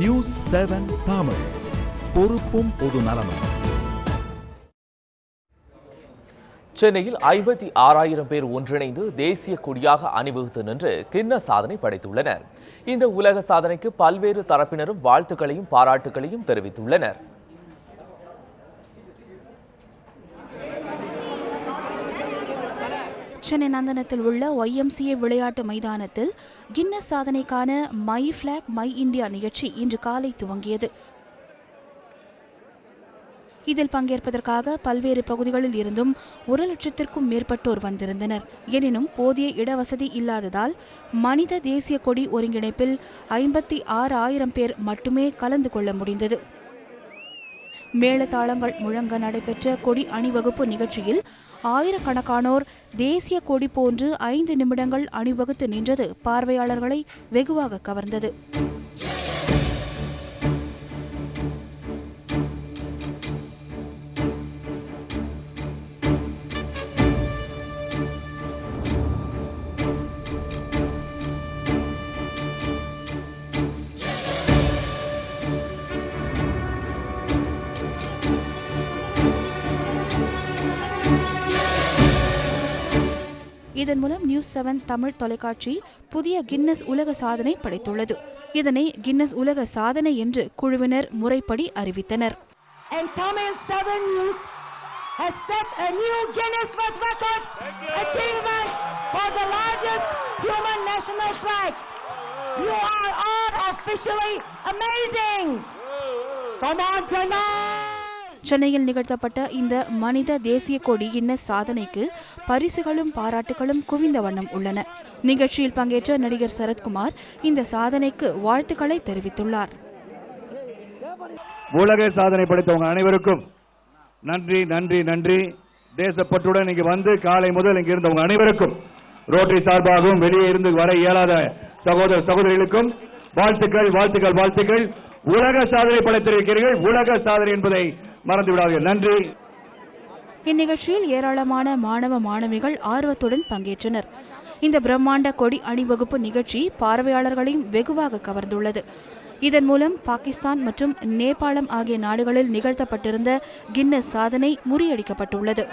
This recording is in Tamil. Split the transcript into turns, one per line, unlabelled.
நியூஸ் 7 தமிழ், பொறுப்பும் பொது நலமும்.
சென்னையில் 56,000 பேர் ஒன்றிணைந்து தேசிய கொடியாக அணிவகுத்து நின்று கின்ன சாதனை படைத்துள்ளனர். இந்த உலக சாதனைக்கு பல்வேறு தரப்பினரும் வாழ்த்துக்களையும் பாராட்டுகளையும் தெரிவித்துள்ளனர்.
சென்னை நந்தனத்தில் உள்ள YMCA விளையாட்டு மைதானத்தில் கின்னஸ் சாதனைக்கான மை ஃபிளாக் மை இந்தியா நிகழ்ச்சி இன்று காலை துவங்கியது. இதில் பங்கேற்பதற்காக பல்வேறு பகுதிகளில் இருந்தும் 1,00,000க்கும் மேற்பட்டோர் வந்திருந்தனர். எனினும் போதிய இடவசதி இல்லாததால் மனித தேசிய கொடி ஒருங்கிணைப்பில் 56,000 பேர் மட்டுமே கலந்து கொள்ள முடிந்தது. மேளதாளங்கள் முழங்க நடைபெற்ற கொடி அணிவகுப்பு நிகழ்ச்சியில் ஆயிரக்கணக்கானோர் தேசிய கொடி போன்று 5 நிமிடங்கள் அணிவகுத்து நின்றது பார்வையாளர்களை வெகுவாக கவர்ந்தது. இதன் மூலம் நியூஸ் 7 தமிழ் தொலைக்காட்சி புதிய கின்னஸ் உலக சாதனை படைத்துள்ளது. இதனை கின்னஸ் உலக சாதனை என்று குழுவினர் முறைப்படி அறிவித்தனர். சென்னையில் நிகழ்த்தப்பட்ட இந்த மனித தேசிய கொடி கின்னஸ் சாதனைக்கு பரிசுகளும் பாராட்டுகளும் குவிந்த வண்ணம் உள்ளன. நிகழ்ச்சியில் பங்கேற்ற நடிகர் சரத்குமார் இந்த சாதனைக்கு வாழ்த்துக்களை தெரிவித்துள்ளார்.
உலக சாதனை படைத்தவங்க அனைவருக்கும் நன்றி நன்றி நன்றி. தேசப்பற்றுடன் இங்கு வந்து காலை முதல் இங்கு இருந்தவங்க அனைவருக்கும் ரோட்டரி சார்பாகவும் வெளியே இருந்து வர இயலாத சகோதர சகோதரிகளுக்கும் வாழ்த்துக்கள் வாழ்த்துக்கள் வாழ்த்துக்கள். உலக சாதனை படைத்திருக்கிறீர்கள். உலக சாதனை என்பதை மறந்துவிடாதீர்கள். நன்றி.
இந்நிகழ்ச்சியில் ஏராளமான மாணவ மாணவிகள் ஆர்வத்துடன் பங்கேற்றனர். இந்த பிரம்மாண்ட கொடி அணிவகுப்பு நிகழ்ச்சி பார்வையாளர்களையும் வெகுவாக கவர்ந்துள்ளது. இதன் மூலம் பாகிஸ்தான் மற்றும் நேபாளம் ஆகிய நாடுகளில் நிகழ்த்தப்பட்டிருந்த கின்னஸ் சாதனை முறியடிக்கப்பட்டுள்ளது.